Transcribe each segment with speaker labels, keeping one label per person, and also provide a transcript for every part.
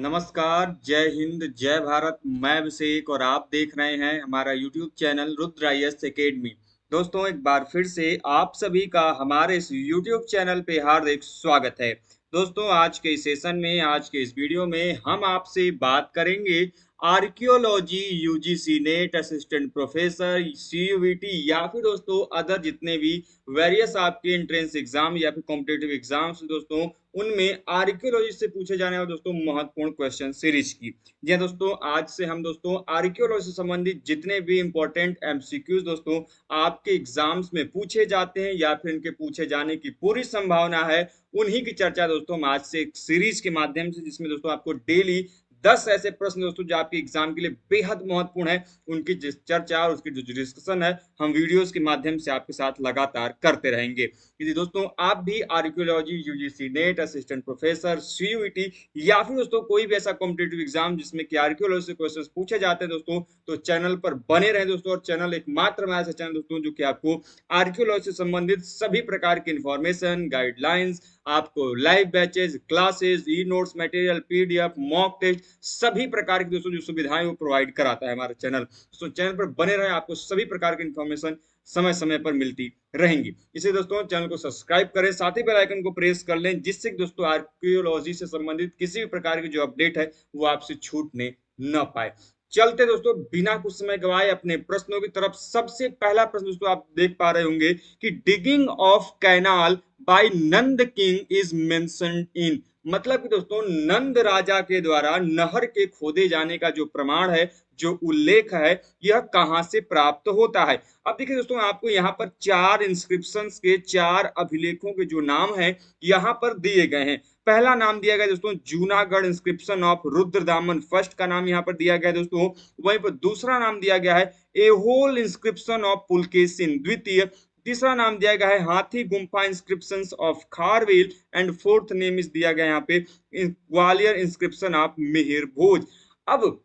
Speaker 1: नमस्कार, जय हिंद, जय भारत। मैं अभिषेक और आप देख रहे हैं हमारा YouTube channel Rudra IAS academy. दोस्तों, एक बार फिर से आप सभी का हमारे इस यूट्यूब चैनल पे हार्दिक स्वागत है। दोस्तों, आज के इस सेशन में, आज के इस वीडियो में हम आपसे बात करेंगे archaeology UGC net assistant professor CUET या फिर दोस्तों अदर जितने भी वेरियस आपके एंट्रेंस एग्जाम या फिर कॉम्पिटेटिव एग्जाम्स दोस्तों, उनमें आर्कियोलॉजी से पूछे जाने वाले दोस्तों महत्वपूर्ण क्वेश्चन सीरीज की। जी हाँ दोस्तों, आज से हम दोस्तों आर्कियोलॉजी से संबंधित जितने भी इंपॉर्टेंट एमसीक्यूज दोस्तों आपके एग्जाम्स में पूछे जाते हैं या फिर इनके पूछे जाने की पूरी संभावना है, उन्हीं की चर्चा दोस्तों हम आज से एक सीरीज के माध्यम से, जिसमें दोस्तों आपको डेली 10 ऐसे प्रश्न दोस्तों जो आपके एग्जाम के लिए बेहद महत्वपूर्ण है, उनकी चर्चा और उसकी जो डिस्कशन है हम वीडियोस के माध्यम से आपके साथ लगातार करते रहेंगे। यदि दोस्तों आप भी archaeology UGC net assistant professor CUET या फिर दोस्तों कोई भी ऐसा कॉम्पिटेटिव एग्जाम जिसमें कि आर्कियोलॉजी से क्वेश्चंस पूछे जाते हैं दोस्तों, तो चैनल पर बने रहें दोस्तों। और चैनल एकमात्र ऐसा चैनल दोस्तों जो कि आपको आर्कियोलॉजी से संबंधित सभी प्रकार की इंफॉर्मेशन, गाइडलाइंस, आपको live batches, classes, e notes material, PDF, mock test, सभी प्रकार की दोस्तों जो सुविधाएं वो प्रोवाइड कराता है हमारा चैनल। दोस्तों चैनल पर बने रहे, आपको सभी प्रकार की इंफॉर्मेशन समय समय पर मिलती रहेंगी। इसलिए दोस्तों चैनल को सब्सक्राइब करें, साथ ही बेल आइकन को प्रेस कर लें, जिससे दोस्तों आर्कियोलॉजी से संबंधित किसी भी प्रकार की जो अपडेट है वो आपसे छूटने न पाए। चलते दोस्तों बिना कुछ समय गवाए अपने प्रश्नों की तरफ। सबसे पहला प्रश्न दोस्तों आप देख पा रहे होंगे कि digging of canal by Nanda king is mentioned in, मतलब कि दोस्तों नंद राजा के द्वारा नहर के खोदे जाने का जो प्रमाण है, जो उल्लेख है, यह कहां से प्राप्त होता है। अब देखिए दोस्तों, आपको यहाँ पर 4 इंस्क्रिप्शंस के 4 अभिलेखों के जो नाम है यहाँ पर दिए गए हैं। पहला नाम दिया गया दोस्तों Junagadh inscription of Rudradaman first का नाम यहाँ पर दिया गया दोस्तों। वहीं पर दूसरा नाम दिया गया है एहोल इंस्क्रिप्शन ऑफ पुलकेशिन द्वितीय। तीसरा नाम दिया गया है Hathigumpha inscriptions of Kharavela and fourth name इस दिया गया यहाँ पे ग्वालियर इंस्क्रिप्शन ऑफ मिहिर भोज। अब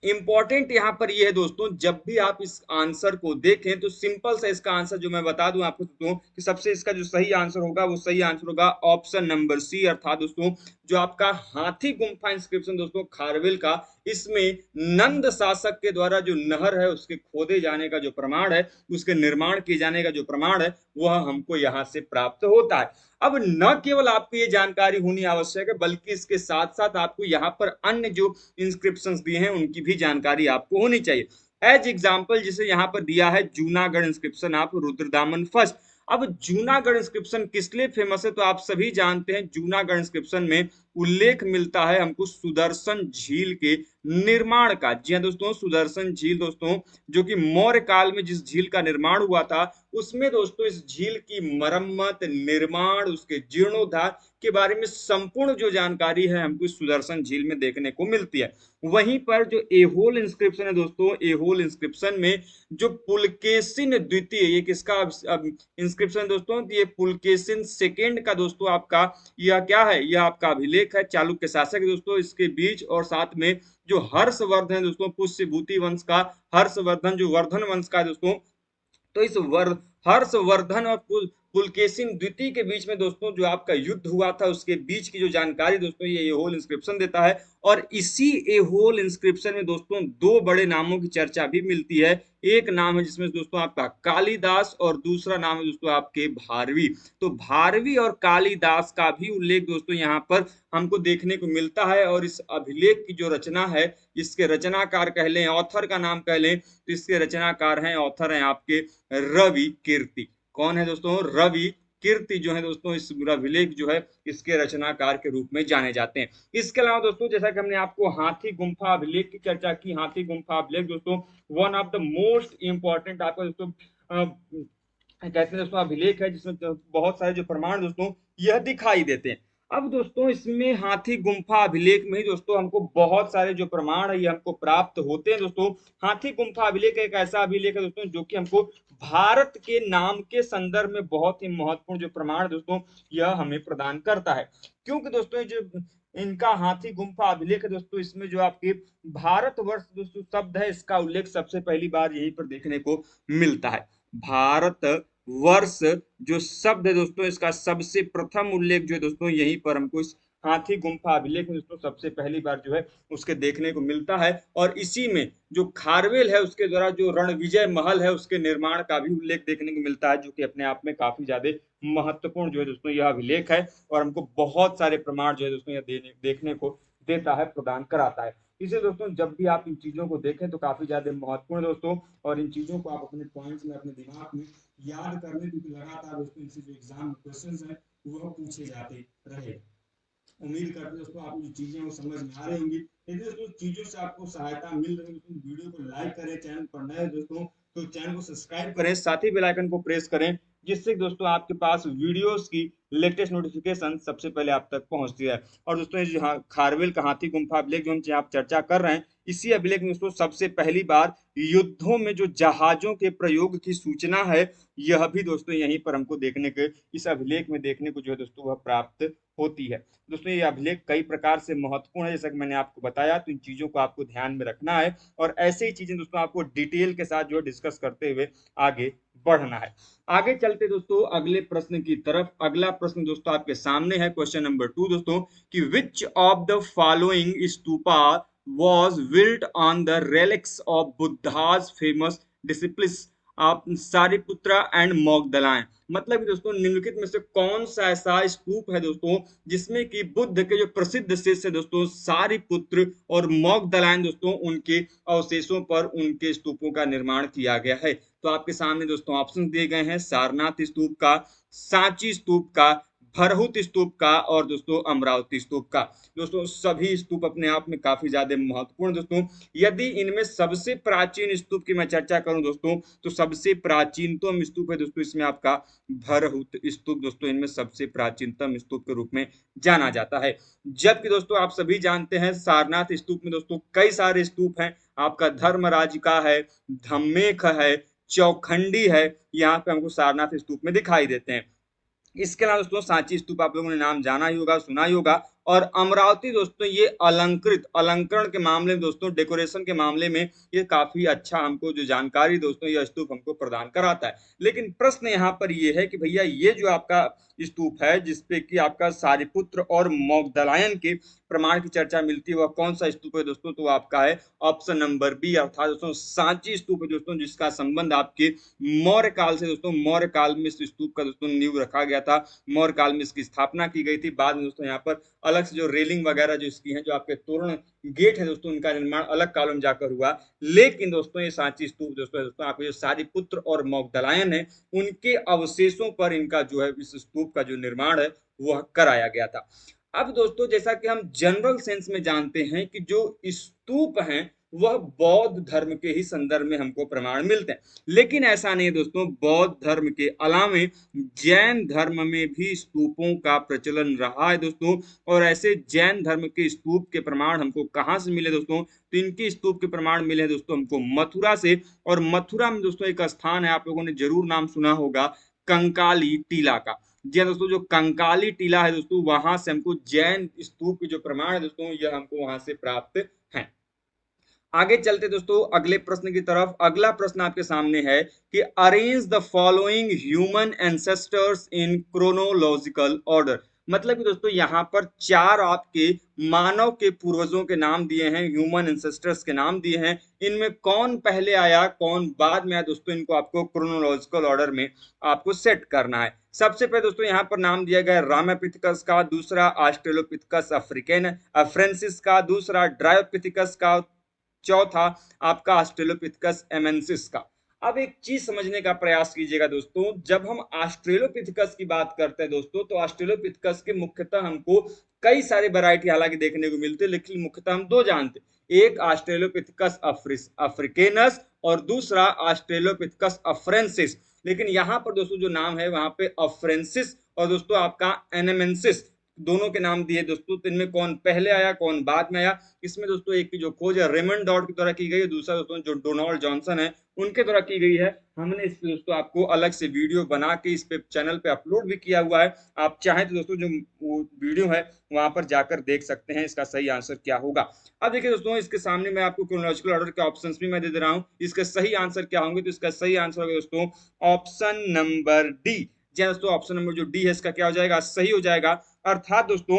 Speaker 1: इंपॉर्टेंट यहां पर यह है दोस्तों, जब भी आप इस आंसर को देखें तो सिंपल सा इसका आंसर जो मैं बता दूं आपको दोस्तों कि सबसे इसका जो सही आंसर होगा वो सही आंसर होगा ऑप्शन नंबर सी, अर्थात दोस्तों जो आपका हाथी गुम्फा इंस्क्रिप्शन दोस्तों खारवेल का, इसमें नंद शासक के द्वारा जो नहर है उसके खोदे जाने का जो प्रमाण है, उसके निर्माण किए जाने का जो प्रमाण है, वह हमको यहाँ से प्राप्त होता है। अब न केवल आपको ये जानकारी होनी आवश्यक है, बल्कि इसके साथ साथ आपको यहाँ पर अन्य जो इंस्क्रिप्शंस दिए हैं उनकी भी जानकारी आपको होनी चाहिए। एज एग्जाम्पल जिसे यहाँ पर दिया है Junagadh inscription of Rudradaman first. अब जूनागढ़ इंस्क्रिप्शन किस लिए फेमस है तो आप सभी जानते हैं। जूनागढ़ इंस्क्रिप्शन में उल्लेख मिलता है हमको सुदर्शन झील के निर्माण का। जी हाँ दोस्तों, सुदर्शन झील दोस्तों जो कि मौर्य काल में जिस झील का निर्माण हुआ था, उसमें दोस्तों इस झील की मरम्मत, निर्माण, उसके जीर्णोद्धार के बारे में संपूर्ण जो जानकारी है हमको सुदर्शन झील में देखने को मिलती है। वहीं पर जो एहोल इंस्क्रिप्शन है दोस्तों, एहोल इंस्क्रिप्शन में जो पुलकेशिन द्वितीय, ये किसका इंस्क्रिप्शन दोस्तों, ये पुलकेशिन सेकेंड का दोस्तों आपका यह क्या है, यह आपका अभिलेख है चालुक्य शासक दोस्तों। इसके बीच और साथ में जो हर्षवर्धन दोस्तों पुष्यभूति वंश का, हर्षवर्धन जो वर्धन वंश का दोस्तों, तो इस हर्षवर्धन और पुलकेशिन द्वितीय के बीच में दोस्तों जो आपका युद्ध हुआ था, उसके बीच की जो जानकारी दोस्तों ये एहोल इंस्क्रिप्शन देता है। और इसी एहोल इंस्क्रिप्शन में दोस्तों 2 बड़े नामों की चर्चा भी मिलती है। एक नाम है जिसमें दोस्तों आपका कालिदास और दूसरा नाम है दोस्तों आपके भारवी। तो भारवी और कालिदास का भी उल्लेख दोस्तों यहाँ पर हमको देखने को मिलता है। और इस अभिलेख की जो रचना है, इसके रचनाकार कह लें, ऑथर का नाम कह लें, तो इसके रचनाकार हैं, ऑथर हैं आपके रवि कीर्ति। कौन है दोस्तों? रवि कीर्ति जो है दोस्तों इस अभिलेख जो है इसके रचनाकार के रूप में जाने जाते हैं। इसके अलावा दोस्तों जैसा कि हमने आपको हाथी गुम्फा अभिलेख की चर्चा की, हाथी गुम्फा अभिलेख दोस्तों one of the most important आपको दोस्तों कहते हैं दोस्तों अभिलेख है, जिसमें बहुत सारे जो प्रमाण दोस्तों यह दिखाई देते हैं। अब दोस्तों इसमें हाथी गुम्फा अभिलेख में ही दोस्तों हमको बहुत सारे जो प्रमाण है ये हमको प्राप्त होते हैं दोस्तों। हाथी गुम्फा अभिलेख एक ऐसा अभिलेख है दोस्तों जो कि हमको भारत के नाम के संदर्भ में बहुत ही महत्वपूर्ण जो प्रमाण दोस्तों यह हमें प्रदान करता है। क्योंकि दोस्तों जो इनका हाथी गुम्फा अभिलेख है दोस्तों, इसमें जो आपके भारतवर्ष दोस्तों शब्द है, इसका उल्लेख सबसे पहली बार यहीं पर देखने को मिलता है। भारत वर्ष जो शब्द है दोस्तों, इसका सबसे प्रथम उल्लेख जो है दोस्तों यहीं पर हमको इस हाथी गुम्फा अभिलेख में दोस्तों सबसे पहली बार जो है उसके देखने को मिलता है। और इसी में जो खारवेल है उसके द्वारा जो रणविजय महल है उसके निर्माण का भी उल्लेख देखने को मिलता है, जो कि अपने आप में काफी ज्यादा महत्वपूर्ण जो है दोस्तों यह अभिलेख है, और हमको बहुत सारे प्रमाण जो है दोस्तों यह देखने को देता है, प्रदान कराता है। इसलिए दोस्तों जब भी आप इन चीजों को देखें तो काफी ज्यादा महत्वपूर्ण दोस्तों, और इन चीजों को आप अपने पॉइंट्स में अपने दिमाग में याद कर लें, क्योंकि लगातार दोस्तों इनसे जो एग्जाम में क्वेश्चंस हैं वह पूछे जाते रहे। उम्मीद करते हैं दोस्तों आपको जो चीजें वो समझ में आ रही होंगी। यदि दोस्तों चीजों से आपको सहायता मिल रही है तो वीडियो को लाइक करें, चैनल पर नए दोस्तों तो चैनल को सब्सक्राइब करें, साथ ही बेल आइकन को प्रेस करें, जिससे दोस्तों आपके पास वीडियोस की लेटेस्ट नोटिफिकेशन सबसे पहले आप तक पहुंचती है। और दोस्तों ये जो खारवेल का हाथी गुम्फा अभिलेख जो हम आप चर्चा कर रहे हैं, इसी अभिलेख में दोस्तों सबसे पहली बार युद्धों में जो जहाजों के प्रयोग की सूचना है, यह भी दोस्तों यहीं पर हमको देखने के इस अभिलेख में देखने को जो है दोस्तों वह प्राप्त होती है। दोस्तों ये अभिलेख कई प्रकार से महत्वपूर्ण है, जैसा कि मैंने आपको बताया, तो इन चीजों को आपको ध्यान में रखना है और ऐसे ही चीजें दोस्तों आपको डिटेल के साथ जो है डिस्कस करते हुए आगे बढ़ना है। आगे चलते दोस्तों अगले प्रश्न की तरफ। अगला प्रश्न दोस्तों आपके सामने है, क्वेश्चन नंबर 2 दोस्तों, कि which of the following stupa was built on the relics of Buddha's famous disciples आप सारिपुत्रा एंड मोगदलाएं। मतलब कि दोस्तों निम्नलिखित में से कौन सा ऐसा स्तूप है दोस्तों जिसमें कि बुद्ध के जो प्रसिद्ध शिष्य दोस्तों सारिपुत्र और मोगदलाएं दोस्तों उनके अवशेषों पर उनके स्तूपों का निर्माण किया गया है। तो आपके सामने दोस्तों ऑप्शन दिए गए हैं, सारनाथ स्तूप का, सांची स्तूप का, भरहुत स्तूप का और दोस्तों अमरावती स्तूप का। दोस्तों सभी स्तूप अपने आप में काफी ज्यादा महत्वपूर्ण दोस्तों। यदि इनमें सबसे प्राचीन स्तूप की मैं चर्चा करूं दोस्तों तो सबसे प्राचीनतम स्तूप है दोस्तों इसमें आपका भरहुत स्तूप दोस्तों इनमें सबसे प्राचीनतम स्तूप के रूप में जाना जाता है। जबकि दोस्तों आप सभी जानते हैं सारनाथ स्तूप में दोस्तों कई सारे स्तूप हैं, आपका धर्मराज का है, धम्मेख है, चौखंडी है, यहाँ पे हमको सारनाथ स्तूप में दिखाई देते हैं। इसके अलावा दोस्तों सांची स्तूप आप लोगों ने नाम जाना ही होगा, सुना ही होगा। और अमरावती दोस्तों ये अलंकरण के मामले में दोस्तों, डेकोरेशन के मामले में ये काफी अच्छा हमको जो जानकारी दोस्तों यह स्तूप हमको प्रदान कराता है। लेकिन प्रश्न यहाँ पर ये है कि भैया ये जो आपका स्तूप है जिसपे कि आपका सारिपुत्र और मोगदलायन के प्रमाण की चर्चा मिलती है, वह कौन सा स्तूप है दोस्तों, तो आपका है ऑप्शन नंबर बी, अर्थात दोस्तों सांची स्तूप है दोस्तों, जिसका संबंध आपके मौर्य काल से दोस्तों, मौर्य काल में इस स्तूप का दोस्तों नींव रखा गया था, मौर्य काल में इसकी स्थापना की गई थी। बाद में दोस्तों यहाँ पर अलग से जो रेलिंग वगैरह जो इसकी है, जो आपके तोरण गेट है दोस्तों, उनका निर्माण अलग कालों में जाकर हुआ। लेकिन दोस्तों ये सांची स्तूप दोस्तों आपके जो सारिपुत्र और मोगदलायन है उनके अवशेषों पर इनका जो है इस स्तूप का जो निर्माण है वह कराया गया था। अब दोस्तों जैसा कि हम जनरल सेंस में जानते हैं कि जो स्तूप हैं वह बौद्ध धर्म के ही संदर्भ में हमको प्रमाण मिलते हैं, लेकिन ऐसा नहीं है दोस्तों। बौद्ध धर्म के अलावे जैन धर्म में भी स्तूपों का प्रचलन रहा है दोस्तों। और ऐसे जैन धर्म के स्तूप के प्रमाण हमको कहाँ से मिले दोस्तों, तो इनके स्तूप के प्रमाण मिले दोस्तों हमको मथुरा से। और मथुरा में दोस्तों एक स्थान है, आप लोगों ने जरूर नाम सुना होगा, कंकाली टीला का। जी हाँ दोस्तों, जो कंकाली टीला है दोस्तों वहां से हमको जैन स्तूप के जो प्रमाण है दोस्तों यह हमको वहां से प्राप्त है। आगे चलते दोस्तों अगले प्रश्न की तरफ। अगला प्रश्न आपके सामने है कि arrange the following human ancestors in chronological order. मतलब कि दोस्तों यहाँ पर चार आपके मानव के पूर्वजों के नाम दिए हैं, ह्यूमन एंसेस्टर्स के नाम दिए हैं। इनमें कौन पहले आया कौन बाद में आया दोस्तों, इनको आपको क्रोनोलॉजिकल ऑर्डर में आपको सेट करना है। सबसे पहले दोस्तों यहाँ पर नाम दिया गया रामापिथेकस का, दूसरा ऑस्ट्रेलोपिथेकस अफ्रीकेनेंसिस का, दूसरा ड्रायोपिथेकस का, चौथा आपका ऑस्ट्रेलोपिथेकस एमेंसिस का। अब एक चीज समझने का प्रयास कीजिएगा दोस्तों, जब हम ऑस्ट्रेलोपिथेकस की बात करते हैं दोस्तों तो ऑस्ट्रेलोपिथेकस के मुख्यतः हमको कई सारे वैरायटी हालांकि देखने को मिलते हैं, लेकिन मुख्यतः हम दो जानते हैं, एक ऑस्ट्रेलोपिथेकस अफ्रीकेनस और दूसरा ऑस्ट्रेलोपिथेकस अफ्रेंसिस। लेकिन यहाँ पर दोस्तों जो नाम है वहां पे अफ्रेंसिस और दोस्तों आपका एनेमेंसिस दोनों के नाम दिए दोस्तों। तो इनमें कौन पहले आया कौन बाद में आया, इसमें दोस्तों एक की जो खोज है रेमंड डॉट के द्वारा की गई है, दूसरा दोस्तों जो डोनाल्ड जॉनसन है उनके द्वारा की गई है। हमने इस पे दोस्तों आपको अलग से वीडियो बना के इस पे चैनल पे अपलोड भी किया हुआ है, आप चाहें तो दोस्तों जो वो वीडियो है वहां पर जाकर देख सकते हैं इसका सही आंसर क्या होगा। अब देखिए दोस्तों इसके सामने मैं आपको क्रोनोलॉजिकल ऑर्डर के ऑप्शंस भी मैं दे रहा हूँ, इसका सही आंसर क्या होंगे, तो इसका सही आंसर होगा दोस्तों ऑप्शन नंबर डी। जी दोस्तों ऑप्शन नंबर जो डी है इसका क्या हो जाएगा, सही हो जाएगा। अर्थात दोस्तों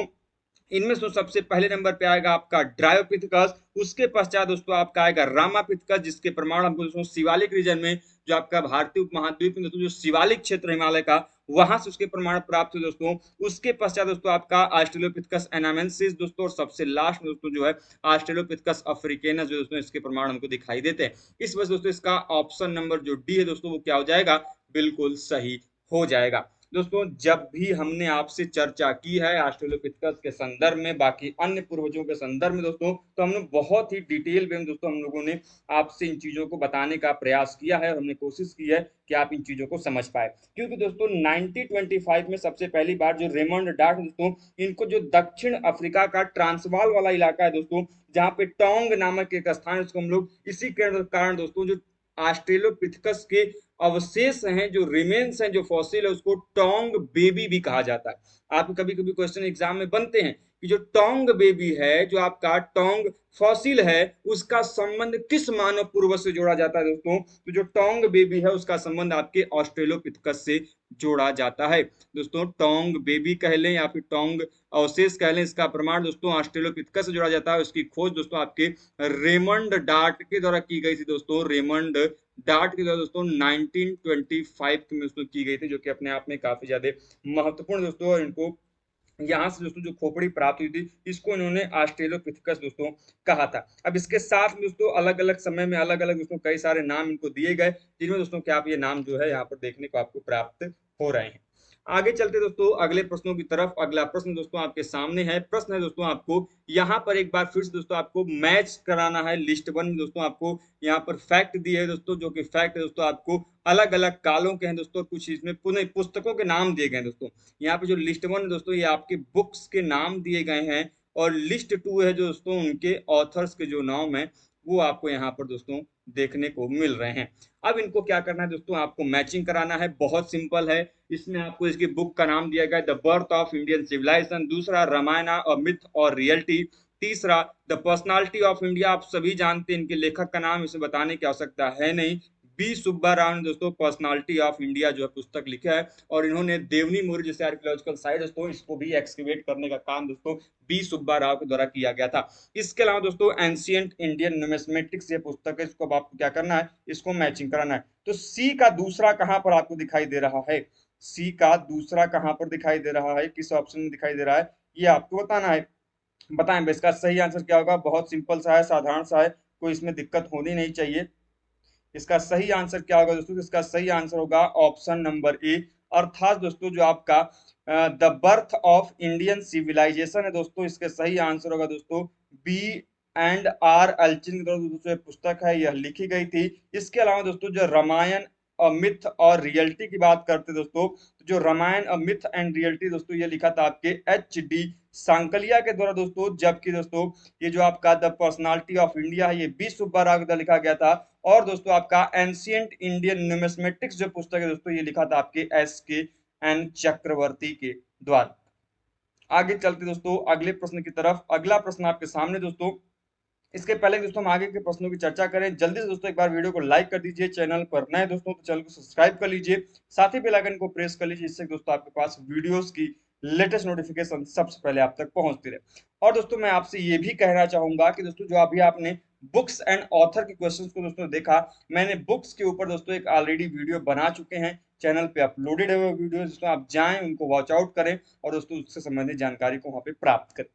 Speaker 1: इनमें से सबसे पहले नंबर पे आएगा आपका ड्रायोपिथेकस, उसके पश्चात दोस्तों आपका आएगा रामापिथेकस, जिसके प्रमाण हमको दोस्तों शिवालिक रीजन में, जो आपका भारतीय उपमहाद्वीप में दोस्तों जो शिवालिक क्षेत्र हिमालय का, वहां से उसके प्रमाण प्राप्त हुए दोस्तों। उसके पश्चात दोस्तों आपका ऑस्ट्रेलोपिथेकस एनामेंसिस दोस्तों, और सबसे लास्ट में दोस्तों जो है ऑस्ट्रेलोपिथेकस अफ्रीकेनस, जो दोस्तों इसके प्रमाण हमको दिखाई देते हैं। इस वजह से दोस्तों इसका ऑप्शन नंबर जो डी है दोस्तों वो क्या हो जाएगा, बिल्कुल सही हो जाएगा। दोस्तों जब भी हमने आपसे चर्चा की है ऑस्ट्रेलोपिथेकस के संदर्भ में, बाकी अन्य पूर्वजों के संदर्भ में दोस्तों, तो हमने बहुत ही डिटेल में दोस्तों हम लोगों ने आपसे इन चीजों को बताने का प्रयास किया है, और हमने कोशिश की है कि आप इन चीजों को समझ पाए। क्योंकि दोस्तों 1925 में सबसे पहली बार जो रेमंड डार्ट दोस्तों, इनको जो दक्षिण अफ्रीका का ट्रांसवाल वाला इलाका है दोस्तों, जहाँ पे टोंग नामक एक स्थान है, उसको हम लोग इसी के कारण दोस्तों जो ऑस्ट्रेलोपिथेकस के अवशेष हैं, जो रिमेन्स हैं, जो फॉसिल है, उसको टोंग बेबी भी कहा जाता है। आपके कभी कभी क्वेश्चन एग्जाम में बनते हैं कि जो टोंग बेबी है, जो आपका टोंग फॉसिल है, उसका संबंध किस मानव पूर्वज से जोड़ा जाता है दोस्तों, तो जो टोंग बेबी है उसका संबंध आपके ऑस्ट्रेलोपिथेकस से जोड़ा जाता है। दोस्तों टोंग बेबी कह लें या फिर टोंग अवशेष कह लें, इसका प्रमाण दोस्तों ऑस्ट्रेलोपिथेकस से जोड़ा जाता है। उसकी खोज दोस्तों आपके रेमंड डार्ट के द्वारा की गई थी दोस्तों, रेमंड डार्ट के द्वारा दोस्तों 1925 में दोस्तों की गई थी, जो कि अपने आप में काफी ज्यादा महत्वपूर्ण दोस्तों। और इनको यहाँ से दोस्तों जो खोपड़ी प्राप्त हुई थी, इसको इन्होंने ऑस्ट्रेलोपिथेकस दोस्तों कहा था। अब इसके साथ में दोस्तों अलग अलग समय में अलग अलग दोस्तों कई सारे नाम इनको दिए गए, जिनमें दोस्तों क्या आप ये नाम जो है यहाँ पर देखने को आपको प्राप्त हो रहे हैं। आगे चलते दोस्तों अगले प्रश्नों की तरफ। अगला प्रश्न दोस्तों आपके सामने है। प्रश्न है दोस्तों आपको यहाँ पर एक बार फिर से दोस्तों आपको मैच कराना है। लिस्ट वन में दोस्तों आपको यहाँ पर फैक्ट दिए है दोस्तों, जो कि फैक्ट है दोस्तों आपको अलग अलग कालों के हैं दोस्तों, कुछ इसमें पुनः पुस्तकों के नाम दिए गए हैं दोस्तों। यहाँ पे जो लिस्ट वन है दोस्तों, ये आपके बुक्स के नाम दिए गए हैं, और लिस्ट टू है जो दोस्तों उनके ऑथर्स के जो नाम है वो आपको यहाँ पर दोस्तों देखने को मिल रहे हैं। अब इनको क्या करना है दोस्तों, आपको मैचिंग कराना है। बहुत सिंपल है। इसमें आपको इसकी बुक का नाम दिया गया the birth of Indian civilisation, दूसरा रामायण अ मिथ और रियलिटी, तीसरा द पर्सनालिटी ऑफ इंडिया। आप सभी जानते हैं इनके लेखक का नाम, इसे बताने की आवश्यकता है नहीं। बी सुब्बा राव ने दोस्तों पर्सनालिटी ऑफ इंडिया जो है पुस्तक लिखा है, और इन्होंने देवनी मोरी जैसे आर्कियोलॉजिकल साइट दोस्तों, इसको भी एक्सकवेट करने का काम दोस्तों बी सुब्बा राव के द्वारा किया गया था। इसके अलावा दोस्तों एंशिएंट इंडियन न्यूमिस्मेटिक्स ये पुस्तक है, इसको आपको क्या करना है, इसको मैचिंग कराना है। तो सी का दूसरा कहां पर आपको दिखाई दे रहा है, सी का दूसरा कहां पर दिखाई दे रहा है, किस ऑप्शन में दिखाई दे रहा है, ये आपको बताना है। बताएं इसका सही आंसर क्या होगा। बहुत सिंपल सा है, साधारण सा है, कोई इसमें दिक्कत होनी नहीं चाहिए। इसका सही आंसर क्या होगा दोस्तों, इसका सही आंसर होगा ऑप्शन नंबर ए, अर्थात दोस्तों जो आपका the birth of Indian civilisation है दोस्तों, इसका सही आंसर होगा दोस्तों बी एंड आर अल्चिन दोस्तों पुस्तक है, यह लिखी गई थी। इसके अलावा दोस्तों जो रामायण मिथ और रियलिटी की बात करते दोस्तों, तो जो रामायण मिथ एंड रियलिटी दोस्तों ये लिखा था आपके एच डी सांकलिया के द्वारा दोस्तों, जबकि दोस्तों ये जो आपका द पर्सनालिटी ऑफ इंडिया है ये बी सुब्बा राव के द्वारा लिखा गया था। और दोस्तों आपका एंशिएंट इंडियन न्यूमिस्मेटिक्स जो पुस्तक है दोस्तों, ये लिखा था आपके एस के एन चक्रवर्ती के द्वारा। आगे चलते दोस्तों अगले प्रश्न की तरफ। अगला प्रश्न आपके सामने दोस्तों। इसके पहले दोस्तों हम आगे के प्रश्नों की चर्चा करें, जल्दी से दोस्तों एक बार वीडियो को लाइक कर दीजिए, चैनल पर नए दोस्तों तो चैनल को सब्सक्राइब कर लीजिए, साथ ही बेल आइकन को प्रेस कर लीजिए, इससे दोस्तों आपके पास वीडियोस की लेटेस्ट नोटिफिकेशन सबसे पहले आप तक पहुंचती रहे। और दोस्तों मैं आपसे ये भी कहना चाहूंगा कि दोस्तों जो अभी आपने बुक्स एंड ऑथर के क्वेश्चंस को दोस्तों देखा, मैंने बुक्स के ऊपर दोस्तों एक ऑलरेडी वीडियो बना चुके हैं, चैनल पे अपलोडेड है वो वीडियो, दोस्तों आप जाएं उनको वॉच आउट करें और दोस्तों उससे संबंधित जानकारी को वहां पे प्राप्त करें।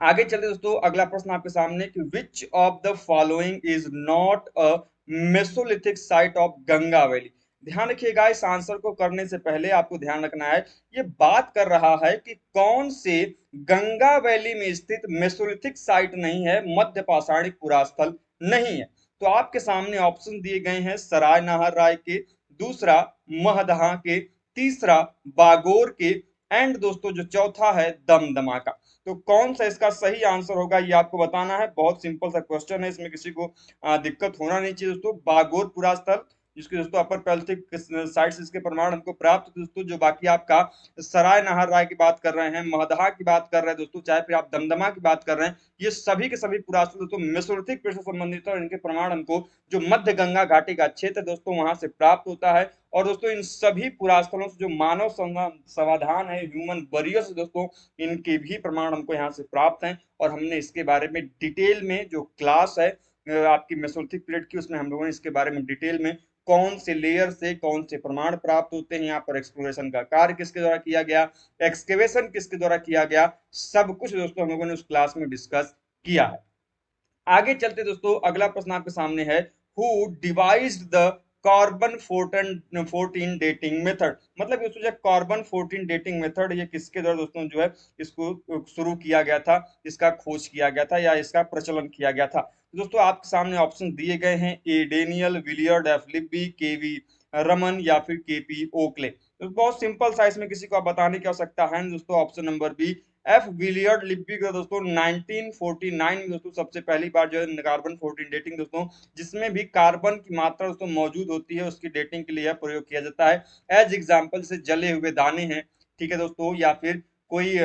Speaker 1: आगे चलते दोस्तों अगला प्रश्न आपके सामने कि which of the following is not a Mesolithic site of Ganga valley. ध्यान रखिएगा, इस आंसर को करने से पहले आपको ध्यान रखना है, ये बात कर रहा है कि कौन से गंगा वैली में स्थित मेसोलिथिक साइट नहीं है, मध्य पाषाणिक पुरास्थल नहीं है। तो आपके सामने ऑप्शन दिए गए हैं सराय नाहर राय के, दूसरा महदहा के, तीसरा बागोर के, एंड दोस्तों जो चौथा है दमदमा का। तो कौन सा इसका सही आंसर होगा ये आपको बताना है। बहुत सिंपल सा क्वेश्चन है, इसमें किसी को दिक्कत होना नहीं चाहिए दोस्तों। बागोर पुरास्थल जिसके दोस्तों अपर पैलियोलिथिक साइट से इसके प्रमाण हमको प्राप्त दोस्तों, जो बाकी आपका सराय नाहर राय की बात कर रहे हैं, महदहा की बात कर रहे हैं दोस्तों, चाहे फिर आप दमदमा की बात कर रहे हैं, ये सभी के सभी पुरास्थल दोस्तों मेसोलिथिक पेड़ से संबंधित है, और इनके प्रमाण हमको जो मध्य गंगा घाटी का क्षेत्र दोस्तों वहां से प्राप्त होता है। और दोस्तों इन सभी पुरास्थलों से जो मानव समाधान है, ह्यूमन बरियर से दोस्तों, इनके भी प्रमाण हमको यहाँ से प्राप्त हैं। और हमने इसके बारे में डिटेल में जो क्लास है आपकी मेसोलिथिक पीरियड की, उसमें हम लोगों ने इसके बारे में डिटेल में कौन से लेयर से कौन से प्रमाण प्राप्त होते हैं, यहाँ पर एक्सप्लोरेशन का कार्य किसके द्वारा किया गया, एक्सकेवेशन किसके द्वारा किया गया, सब कुछ दोस्तों हम लोगों ने उस क्लास में डिस्कस किया है। आगे चलते दोस्तों, अगला प्रश्न आपके सामने है, who devised the carbon 14 dating method. मतलब दोस्तों जो कार्बन 14 डेटिंग मेथड, ये किसके द्वारा दोस्तों जो है इसको शुरू किया गया था, इसका खोज किया गया था या इसका प्रचलन किया गया था। तो दोस्तों आपके सामने ऑप्शन दिए गए हैं, ए डेनियल विलियर्ड, एफ लिब्बी, के वी रमन या फिर के पी ओकले। तो बहुत सिंपल सा, इसमें किसी को बताने की आवश्यकता है दोस्तों। Option number B F Willard Libby का दोस्तों 1949 में दोस्तों सबसे पहली बार जो है कार्बन 14 डेटिंग दोस्तों, जिसमें भी कार्बन की मात्रा दोस्तों मौजूद होती है, उसकी डेटिंग के लिए यह प्रयोग किया जाता है। एज एग्जाम्पल से जले हुए दाने हैं, ठीक है दोस्तों, या फिर कोई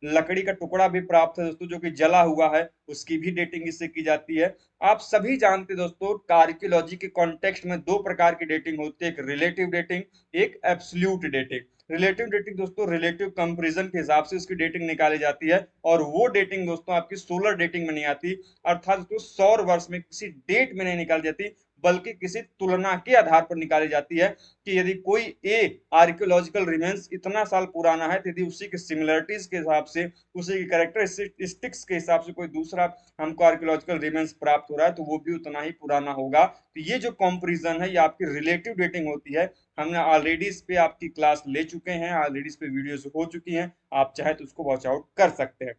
Speaker 1: लकड़ी का टुकड़ा भी प्राप्त है दोस्तों जो कि जला हुआ है, उसकी भी डेटिंग इससे की जाती है। आप सभी जानते दोस्तों आर्कियोलॉजी के कॉन्टेक्स्ट में दो प्रकार की डेटिंग होती है, एक रिलेटिव डेटिंग, एक एब्सोल्यूट डेटिंग। रिलेटिव डेटिंग दोस्तों रिलेटिव कंपैरिजन के हिसाब से उसकी डेटिंग निकाली जाती है, और वो डेटिंग दोस्तों आपकी सोलर डेटिंग में नहीं आती, अर्थात दोस्तों सौर वर्ष में किसी डेट में नहीं निकाली जाती, बल्कि किसी तुलना के आधार पर निकाली जाती है कि यदि कोई ए आर्कियोलॉजिकल रिमेन्स इतना साल पुराना है, तो यदि उसी के सिमिलरिटीज के हिसाब से, उसी की कैरेक्टरिस्टिक्स के हिसाब से कोई दूसरा हमको आर्कियोलॉजिकल रिमेन्स प्राप्त हो रहा है, तो वो भी उतना ही पुराना होगा। तो ये जो कंपैरिजन है, ये आपकी रिलेटिव डेटिंग होती है। हमने ऑलरेडी इस पे आपकी क्लास ले चुके हैं, ऑलरेडी इस पे वीडियोस हो चुकी हैं, आप चाहे तो उसको वॉच आउट कर सकते हैं।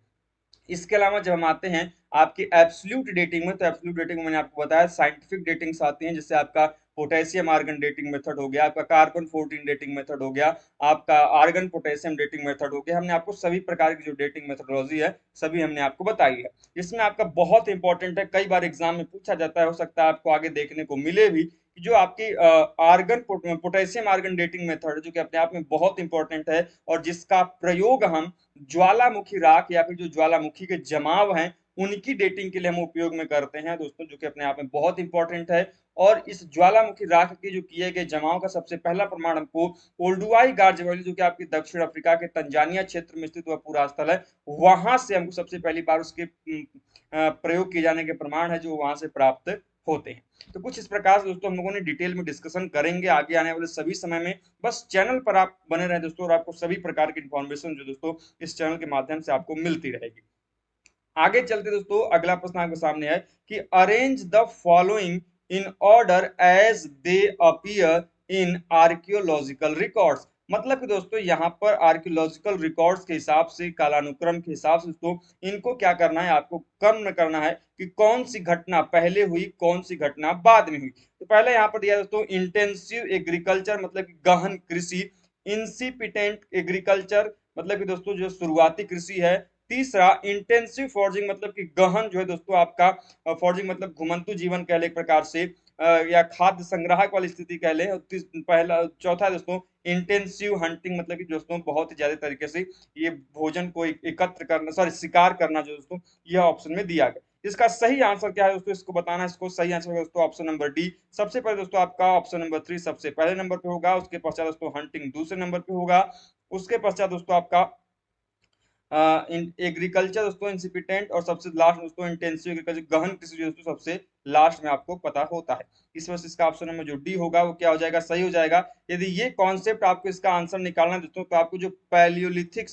Speaker 1: इसके अलावा जब हम आते हैं आपकी एब्सोल्यूट डेटिंग में, तो एब्सोल्यूट डेटिंग में मैंने आपको बताया साइंटिफिक डेटिंग्स आती हैं, जैसे आपका पोटेशियम आर्गन डेटिंग मेथड हो गया, आपका कार्बन 14 डेटिंग मेथड हो गया, आपका आर्गन पोटेशियम डेटिंग मेथड हो गया। हमने आपको सभी प्रकार की जो डेटिंग मेथोडोलॉजी है सभी हमने आपको बताई है। इसमें आपका बहुत इंपॉर्टेंट है, कई बार एग्जाम में पूछा जाता है, हो सकता है आपको आगे देखने को मिले भी, जो आपकी argon potassium argon dating method, जो कि अपने आप में बहुत इंपॉर्टेंट है, और जिसका प्रयोग हम ज्वालामुखी राख या फिर जो ज्वालामुखी के जमाव हैं उनकी डेटिंग के लिए हम उपयोग में करते हैं दोस्तों, जो कि अपने आप में बहुत इंपॉर्टेंट है। और इस ज्वालामुखी राख के जो किए गए जमाव का सबसे पहला प्रमाण हमको ओल्डुआई गार्ज वैली, जो कि आपकी दक्षिण अफ्रीका के तंजानिया क्षेत्र में स्थित वह पूरा स्थल है, वहां से हमको सबसे पहली बार उसके प्रयोग किए जाने के प्रमाण है जो वहां से प्राप्त होते हैं। तो कुछ इस प्रकार से दोस्तों हम लोगों ने डिटेल में डिस्कशन करेंगे आगे आने वाले सभी समय में। बस चैनल पर आप बने रहे दोस्तों, और आपको सभी प्रकार की इंफॉर्मेशन जो दोस्तों इस चैनल के माध्यम से आपको मिलती रहेगी। आगे चलते दोस्तों, अगला प्रश्न आपके सामने है कि arrange the following in order as they appear in archaeological records. मतलब कि दोस्तों यहाँ पर आर्कियोलॉजिकल रिकॉर्ड्स के हिसाब से, कालानुक्रम के हिसाब से दोस्तों इनको क्या करना है, आपको क्रम करना है कि कौन सी घटना पहले हुई, कौन सी घटना बाद में हुई। तो पहले यहाँ पर दिया दोस्तों इंटेंसिव एग्रीकल्चर, मतलब कि गहन कृषि, इंसिपिटेंट एग्रीकल्चर, मतलब कि दोस्तों जो शुरुआती कृषि है। तीसरा इंटेंसिव फॉर्जिंग, मतलब कि गहन जो है दोस्तों आपका फॉर्जिंग, मतलब घुमंतु जीवन कह ले एक प्रकार से, या खाद्य संग्राहक वाली स्थिति कह ले। पहला चौथा दोस्तों इंटेंसिव हंटिंग, मतलब कि दोस्तों बहुत ही ज्यादा तरीके से ये भोजन को एकत्र करना, सॉरी शिकार करना जो दोस्तों, यह ऑप्शन में दिया गया। इसका सही आंसर क्या है दोस्तों, इसको बताना है। इसको सही आंसर दोस्तों ऑप्शन नंबर डी सबसे पहले दोस्तों, आपका ऑप्शन नंबर 3 सबसे पहले नंबर पे होगा, उसके पश्चात दोस्तों हंटिंग दूसरे नंबर पे होगा, उसके पश्चात दोस्तों आपका एग्रीकल्चर दोस्तों इंसिपिटेंट, और सबसे लास्ट दोस्तों इंटेंसिव एग्रीकल्चर गहन कृषि दोस्तों सबसे लास्ट में आपको पता होता है। इस वजह से इसका ऑप्शन नंबर जो डी होगा वो क्या हो जाएगा, सही हो जाएगा। यदि ये कॉन्सेप्ट आपको इसका आंसर निकालना है दोस्तों, तो आपको जो पैलियोलिथिक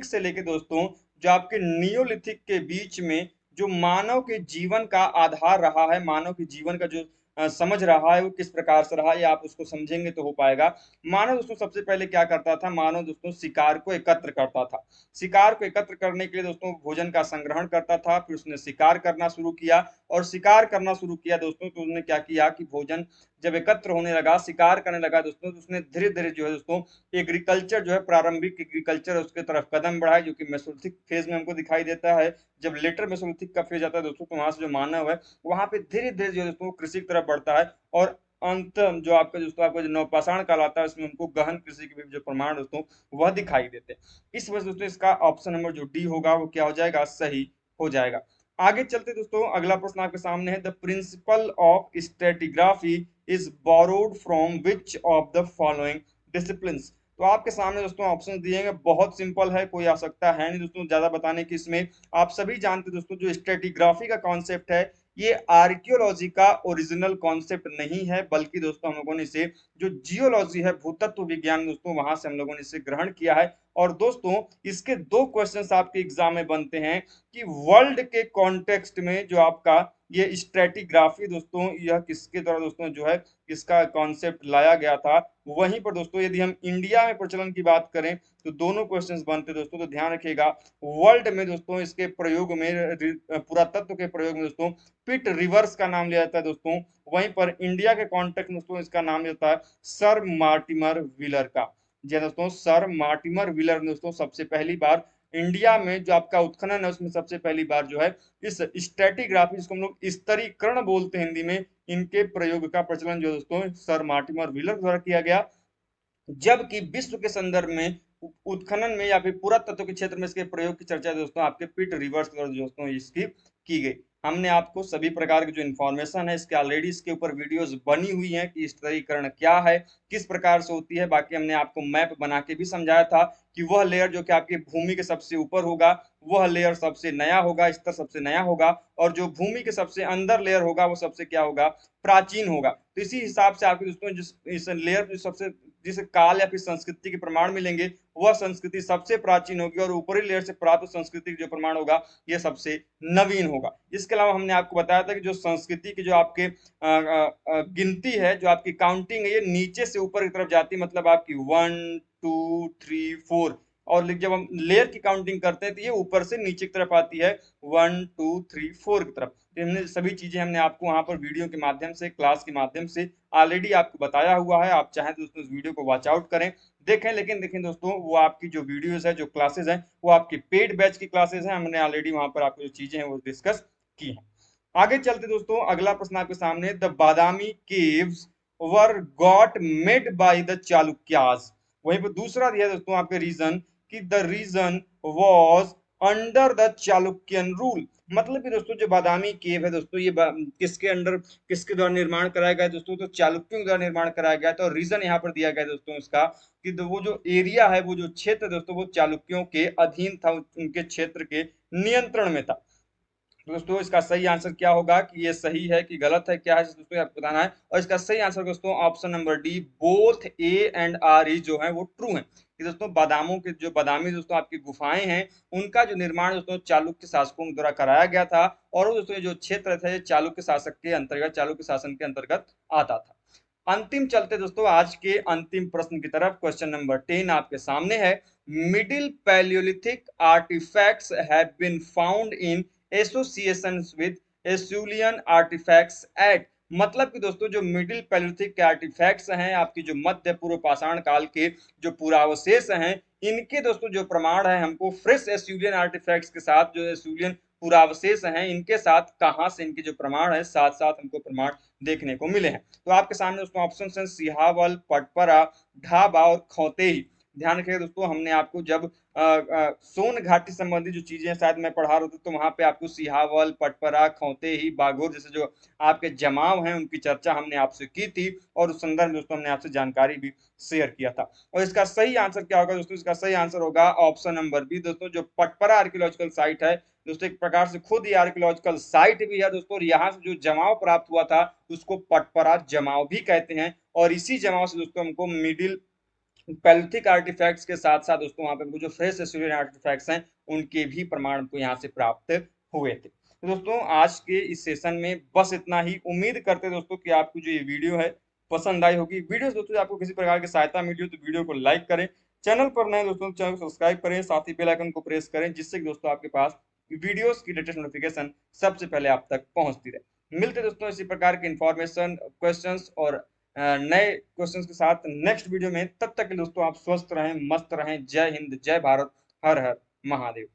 Speaker 1: से लेके दोस्तों जो आपके नियोलिथिक के बीच में जो मानव के जीवन का आधार रहा है, मानव के जीवन का जो समझ रहा है वो किस प्रकार से रहा है, आप उसको समझेंगे तो हो पाएगा। मानव दोस्तों सबसे पहले क्या करता था, मानव दोस्तों शिकार को एकत्र करता था। शिकार को एकत्र करने के लिए दोस्तों भोजन का संग्रहण करता था, फिर उसने शिकार करना शुरू किया, और शिकार करना शुरू किया दोस्तों तो उसने क्या किया कि भोजन जब एकत्र होने लगा, शिकार करने लगा दोस्तों, तो उसने धीरे धीरे जो है दोस्तों एग्रीकल्चर जो है, प्रारंभिक एग्रीकल्चर उसके तरफ कदम बढ़ाए, जो कि मेसोलिथिक फेज में हमको दिखाई देता है। जब लेटर मेसोलिथिक का फेज आता है दोस्तों, तो वहां से जो मानव है वहां पे धीरे धीरे जो दोस्तों कृषि की तरफ बढ़ता है, और अंत जो आपका दोस्तों आपका जो नवपाषाण काल आता है उसमें उनको गहन कृषि के जो प्रमाण दोस्तों वह दिखाई देते हैं। इस वजह से दोस्तों इसका ऑप्शन नंबर जो डी होगा वो क्या हो जाएगा, सही हो जाएगा। आगे चलते दोस्तों, अगला प्रश्न आपके सामने है, the principle of stratigraphy is borrowed from which of the following disciplines. तो आपके सामने दोस्तों ऑप्शन दिए गए, बहुत सिंपल है, कोई आवश्यकता है नहीं दोस्तों ज्यादा बताने की इसमें। आप सभी जानते दोस्तों जो स्ट्रेटिग्राफी का कॉन्सेप्ट है ये आर्कियोलॉजी का ओरिजिनल कॉन्सेप्ट नहीं है, बल्कि दोस्तों हम लोगों ने इसे जो जियोलॉजी है, भूतत्व विज्ञान दोस्तों, वहां से हम लोगों ने इसे ग्रहण किया है। और दोस्तों इसके दो क्वेश्चंस आपके एग्जाम में बनते हैं कि वर्ल्ड के कॉन्टेक्स्ट में जो आपका ये स्ट्रेटिग्राफी दोस्तों यह किसके द्वारा दोस्तों जो है इसका कॉन्सेप्ट लाया गया था। वहीं पर दोस्तों यदि हम इंडिया में प्रचलन की बात करें तो दोनों क्वेश्चंस बनते दोस्तों, तो ध्यान रखिएगा। वर्ल्ड में दोस्तों इसके प्रयोग में पुरातत्व के प्रयोग में दोस्तों पिट रिवर्स का नाम लिया जाता है दोस्तों। वहीं पर इंडिया के कॉन्टेक्स्ट में दोस्तों इसका नाम जाता है सर मार्टिमर व्हीलर का। जी हाँ दोस्तों, सर मार्टिमर व्हीलर ने दोस्तों सबसे पहली बार इंडिया में जो आपका उत्खनन है उसमें सबसे पहली बार जो है इस स्ट्रेटिग्राफी, जिसको हम लोग स्तरीकरण बोलते हैं हिंदी में, इनके प्रयोग का प्रचलन जो दोस्तों सर मार्टिमर व्हीलर द्वारा किया गया। जबकि विश्व के संदर्भ में उत्खनन में या फिर पुरातत्व के क्षेत्र में इसके प्रयोग की चर्चा दोस्तों आपके पीट रिवर्स दोस्तों इसकी की गई। हमने आपको सभी प्रकार की जो इन्फॉर्मेशन है इसके ऑलरेडी इसके ऊपर वीडियोस बनी हुई हैं कि स्तरीकरण क्या है, किस प्रकार से होती है। बाकी हमने आपको मैप बना के भी समझाया था कि वह लेयर जो कि आपकी भूमि के सबसे ऊपर होगा वह लेयर सबसे नया होगा, स्तर सबसे नया होगा, और जो भूमि के सबसे अंदर लेयर होगा वो सबसे क्या होगा, प्राचीन होगा। तो इसी हिसाब से आपके दोस्तों जिस इस लेयर जो सबसे जिस काल या फिर संस्कृति के प्रमाण मिलेंगे वह संस्कृति सबसे प्राचीन होगी, और ऊपरी लेयर से प्राप्त संस्कृति जो प्रमाण होगा यह सबसे नवीन होगा। इसके अलावा हमने आपको बताया था कि जो संस्कृति की जो आपके गिनती है, जो आपकी काउंटिंग है, ये नीचे से ऊपर की तरफ जाती है, मतलब आपकी 1 2 3 4, और जब हम लेयर की काउंटिंग करते हैं तो ये ऊपर से नीचे की तरफ आती है 1 2 3 4 की तरफ। तो हमने सभी चीजें हमने आपको वहां पर वीडियो के माध्यम से, क्लास के माध्यम से ऑलरेडी आपको बताया हुआ है। आप चाहें तो दोस्तों इस वीडियो को वॉच आउट करें, देखें। लेकिन देखें दोस्तों वो आपकी जो वीडियोस है, जो क्लासेस हैं, वो आपकी पेड बैच की क्लासेस हैं, हमने ऑलरेडी वहां पर आपको जो चीजें हैं वो डिस्कस की हैं। आगे चलते दोस्तों, अगला प्रश्न आपके सामने, the Badami caves were got made by the Chalukyas. वहीं पर दूसरा दिया दोस्तों आपके रीजन कि the region was under the Chalukyan rule. मतलब कि दोस्तों जो बादामी केव है दोस्तों ये किसके अंडर, किसके द्वारा निर्माण कराया गया दोस्तों, तो चालुक्यों के द्वारा निर्माण कराया गया था। और रीजन यहाँ पर दिया गया दोस्तों इसका कि वो जो एरिया है, वो जो क्षेत्र दोस्तों वो चालुक्यों के अधीन था, उनके क्षेत्र के नियंत्रण में था। दोस्तों इसका सही आंसर क्या होगा कि ये सही है कि गलत है, क्या है दोस्तों आपको बताना है। और इसका सही आंसर दोस्तों option number D, both A and R E जो है वो ट्रू है कि दोस्तों बादामों के जो बादामी दोस्तों आपकी गुफाएं हैं उनका जो निर्माण दोस्तों चालुक्य शासकों द्वारा कराया गया था, और वो दोस्तों जो क्षेत्र था ये चालुक्य शासक के अंतर्गत, चालुक्य शासन के अंतर्गत आता था। अंतिम चलते दोस्तों आज के अंतिम प्रश्न की तरफ। क्वेश्चन नंबर 10 आपके सामने है, middle palaeolithic artefacts have been found in association with Acheulian artefacts at. मतलब कि दोस्तों जो मिडिल पैलियोलिथिक के आर्टिफैक्ट्स हैं, आपकी जो मध्य पूर्व पाषाण काल के जो पुरावशेष हैं, इनके दोस्तों जो प्रमाण है हमको फ्रेश एसुलियन आर्टिफैक्ट्स के साथ, जो एसुलियन पुरावशेष हैं इनके साथ, कहां से इनके जो प्रमाण है साथ साथ हमको प्रमाण देखने को मिले हैं। तो आपके सामने दोस्तों ऑप्शन है सिहावल, पटपरा, ढाबा और खौतेई। ध्यान रखिएगा दोस्तों, हमने आपको जब सोन घाटी संबंधी जो चीजें शायद मैं पढ़ा रहा था तो वहां पे आपको सिहावल, पटपरा, खौतेई, बागोर जैसे जो आपके जमाव हैं उनकी चर्चा हमने आपसे की थी, और उस संदर्भ में दोस्तों हमने आपसे जानकारी भी शेयर किया था। और इसका सही आंसर क्या होगा दोस्तों, इसका सही आंसर होगा ऑप्शन नंबर बी दोस्तों, जो पटपरा आर्कियोलॉजिकल साइट है दोस्तों, एक प्रकार से खुद ही आर्कियोलॉजिकल साइट भी है दोस्तों, और यहाँ से जो जमाव प्राप्त हुआ था उसको पटपरा जमाव भी कहते हैं। और इसी जमाव से दोस्तों हमको मिडिल पैलियोलिथिक आर्टिफैक्ट्स के साथ साथ दोस्तों वहां पे जो फ्रेश एसुलियन आर्टिफैक्ट्स हैं उनके भी प्रमाण को यहाँ से प्राप्त हुए थे। तो दोस्तों आज के इस सेशन में बस इतना ही। उम्मीद करते दोस्तों कि आपको जो ये वीडियो है पसंद आई होगी। वीडियो दोस्तों आपको किसी प्रकार की सहायता मिली हो तो वीडियो को लाइक करें, चैनल पर नए दोस्तों चैनल को सब्सक्राइब करें, साथ ही बेल आइकन को प्रेस करें, जिससे कि दोस्तों आपके पास वीडियोस की लेटेस्ट नोटिफिकेशन सबसे पहले आप तक पहुंचती रहे। मिलते दोस्तों इसी प्रकार की इंफॉर्मेशन, क्वेश्चंस और नए क्वेश्चंस के साथ नेक्स्ट वीडियो में। तब तक के दोस्तों आप स्वस्थ रहें, मस्त रहें। जय हिंद, जय भारत, हर हर महादेव।